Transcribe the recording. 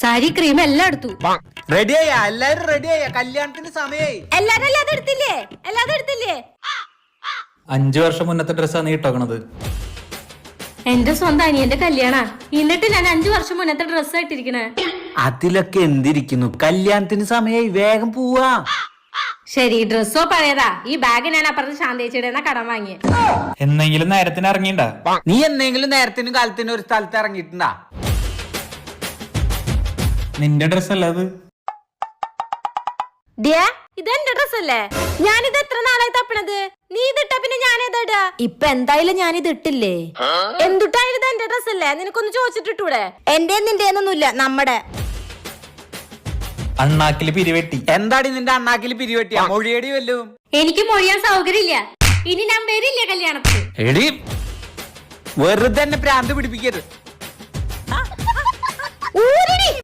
Sari cream എല്ലാം എടുത്തു. റെഡിയായ എല്ലാരും റെഡിയായ കല്യാണത്തിന് സമയായി. എല്ലാരും എടുത്തില്ലേ? 5 വർഷം മുന്നത്തെ ഡ്രസ്സാണ് നീ ഇട്ടോക്കണത്. എന്റെ സ്വന്തം അനിയന്റെ കല്യാണ, എന്നിട്ട് ഞാൻ 5 വർഷം മുന്നത്തെ ഡ്രസ്സ് ഇട്ടിരിക്കണേ. അതിലൊക്കെ എന്തിരിക്കുന്നു, കല്യാണത്തിന് സമയായി, വേഗം പോവാ. ശരി, ഡ്രസ്സോ പഴയതാ. ഈ ബാഗ് ഞാൻ അപ്പുറത്ത് ശാന്തേച്ചിയുടെ കടം വാങ്ങിയ. എന്നെങ്കിലും നേരത്തിന് ഇറങ്ങിണ്ടാ? നീ എന്നെങ്കിലും നേരത്തിനും കാലത്തിനും ഒരു സ്ഥലത്ത് ഇറങ്ങിയിട്ടുണ്ടാ? നിന്റെ ഡ്രസ്സല്ല അത്. ഇതെന്റെ ഡ്രസ് അല്ലേ? ഞാനിത് എത്ര നാളായി തപ്പണത്. നീ ഇതിട്ട പിന്നെ ഞാനേതാ? ഇപ്പൊ എന്തായാലും ഞാനിത് ഇട്ടില്ലേ. എന്തുട്ടായാലും ഇത് എന്റെ ഡ്രസ് അല്ലേ? നിനക്കൊന്ന് ചോദിച്ചിട്ടിട്ടൂടെ? എന്റെ നിന്റെയൊന്നുമില്ല, നമ്മുടെ. അണ്ണാക്കില് പിരിവെട്ടി. എന്താടി നിന്റെ അണ്ണാക്കില് പിരിവെട്ടിയാ? മൊഴിയടി വല്ലും. എനിക്ക് മൊഴിയാൻ സൗകര്യമില്ല. ഇനി ഞാൻ വരില്ല കല്യാണത്തിന്. എടി വെറുതെ തന്നെ പ്രാന്ത് പിടിപ്പിക്കരുത്.